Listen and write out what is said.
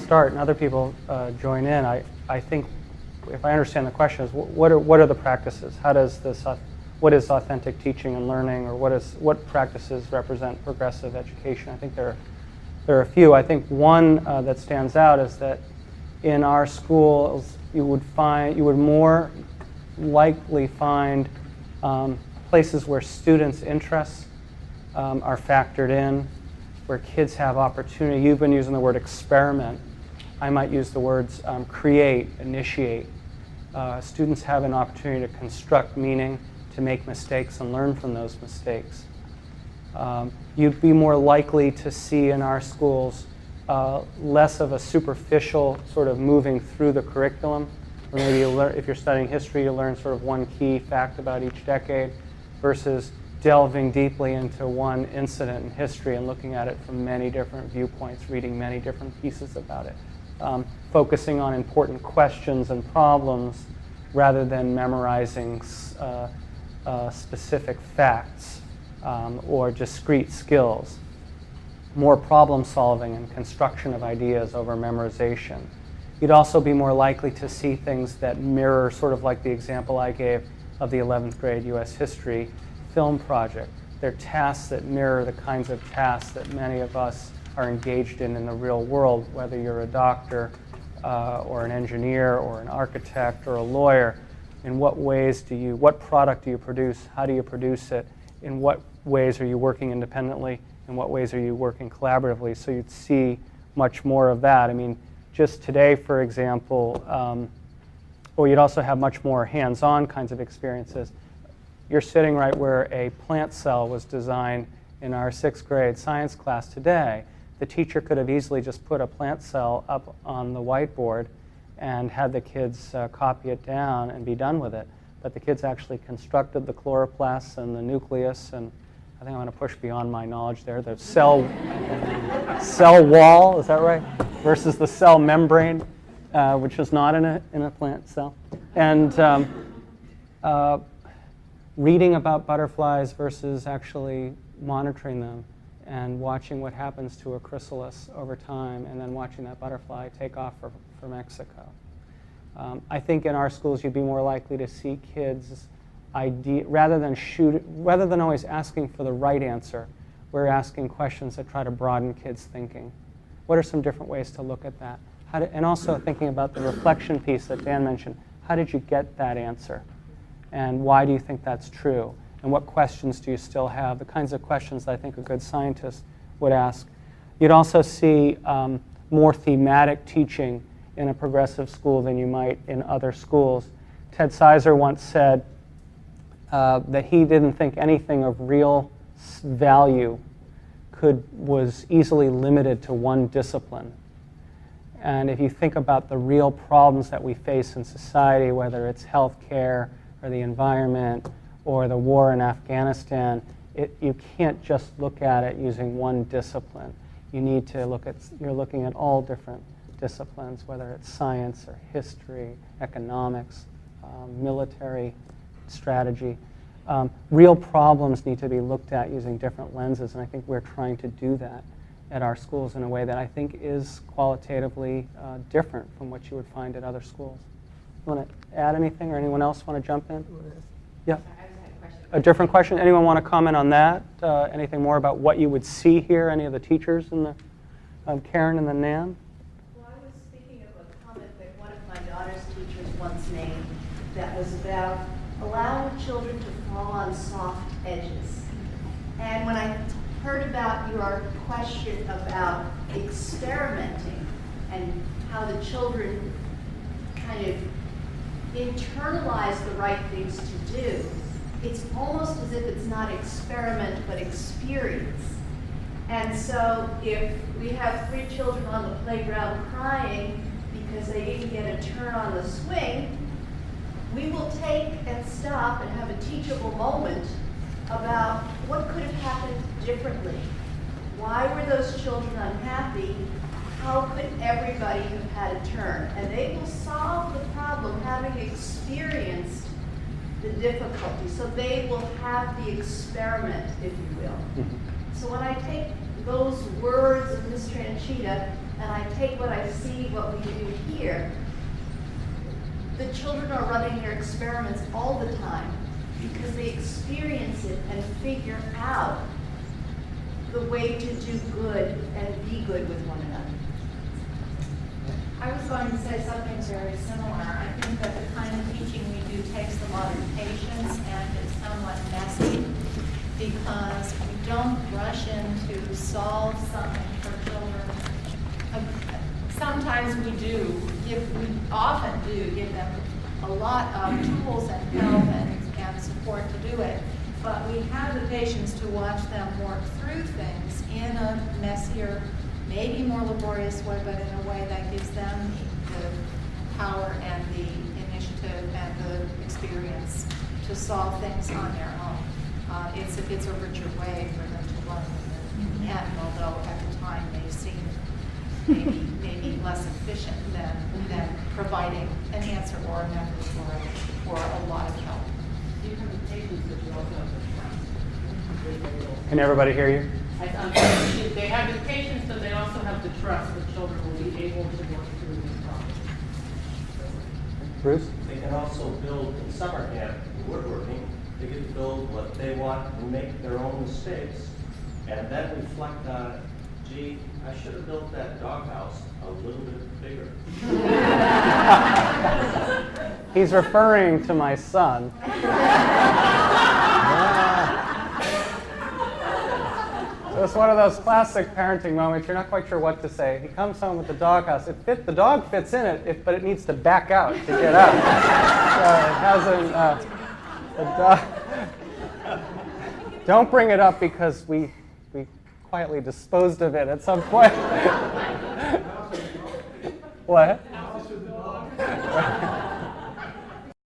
start and other people join in. I think, if I understand the question, is what are the practices? What is authentic teaching and learning, or what practices represent progressive education? I think there are a few. I think one that stands out is that in our schools you would more likely find places where students' interests are factored in, where kids have opportunity. You've been using the word experiment. I might use the words create, initiate. Students have an opportunity to construct meaning, to make mistakes and learn from those mistakes. You'd be more likely to see in our schools less of a superficial sort of moving through the curriculum. Or maybe if you're studying history, you learn sort of one key fact about each decade versus delving deeply into one incident in history and looking at it from many different viewpoints, reading many different pieces about it. Focusing on important questions and problems rather than memorizing specific facts or discrete skills. More problem solving and construction of ideas over memorization. You'd also be more likely to see things that mirror, sort of like the example I gave of the 11th grade US history film project. They're tasks that mirror the kinds of tasks that many of us are engaged in the real world, whether you're a doctor or an engineer or an architect or a lawyer. In what ways what product do you produce? How do you produce it? In what ways are you working independently? In what ways are you working collaboratively? So you'd see much more of that. I mean, just today, for example, or you'd also have much more hands-on kinds of experiences. You're sitting right where a plant cell was designed in our 6th grade science class today. The teacher could have easily just put a plant cell up on the whiteboard and had the kids copy it down and be done with it. But the kids actually constructed the chloroplasts and the nucleus, and I think I'm going to push beyond my knowledge there. The cell wall, is that right? Versus the cell membrane, which is not in a plant cell. And reading about butterflies versus actually monitoring them and watching what happens to a chrysalis over time, and then watching that butterfly take off for Mexico. I think in our schools you'd be more likely to see kids rather than always asking for the right answer, we're asking questions that try to broaden kids' thinking. What are some different ways to look at that? And also thinking about the reflection piece that Dan mentioned. How did you get that answer? And why do you think that's true? And what questions do you still have? The kinds of questions that I think a good scientist would ask. You'd also see more thematic teaching in a progressive school than you might in other schools. Ted Sizer once said that he didn't think anything of real value was easily limited to one discipline. And if you think about the real problems that we face in society, whether it's healthcare or the environment or the war in Afghanistan, you can't just look at it using one discipline. You need to you're looking at all different disciplines, whether it's science or history, economics, military strategy. Real problems need to be looked at using different lenses, and I think we're trying to do that at our schools in a way that I think is qualitatively different from what you would find at other schools. You want to add anything, or anyone else want to jump in? Yeah. A different question? Anyone want to comment on that? Anything more about what you would see here? Any of the teachers in the Karen and the Nan? Well, I was thinking of a comment that one of my daughter's teachers once made that was about allowing children to fall on soft edges. And when I heard about your question about experimenting and how the children kind of internalize the right things to do, it's almost as if it's not experiment but experience. And so if we have 3 children on the playground crying because they didn't get a turn on the swing, we will take and stop and have a teachable moment about what could have happened differently. Why were those children unhappy? How could everybody have had a turn? And they will solve the problem having experienced the difficulty. So they will have the experiment, if you will. So when I take those words of Ms. Tranchita and I take what I see what we do here, the children are running their experiments all the time because they experience it and figure out the way to do good and be good with one another. I was going to say something very similar. I think that the kind of teaching we do takes a lot of patience and is somewhat messy because we don't rush in to solve something for children. Sometimes we often do give them a lot of tools and help and support to do it, but we have the patience to watch them work through things in a messier, maybe more laborious way, but in a way that gives them the power and the initiative and the experience to solve things on their own. It's a richer way for them to learn, and although at the time they seem maybe less efficient than providing an answer or a method or a lot of help. You have the patience, but you also have the trust. Can everybody hear you? They have the patience, but they also have the trust that children will be able to work through these problems. Bruce? They can also build in summer camp woodworking. They get to build what they want and make their own mistakes, and then reflect on it. Gee, I should have built that doghouse a little bit bigger. He's referring to my son. So it's one of those classic parenting moments. You're not quite sure what to say. He comes home with the doghouse. The dog fits in it, but it needs to back out to get out. So it hasn't. The dog. Don't bring it up because we quietly disposed of it at some point. What?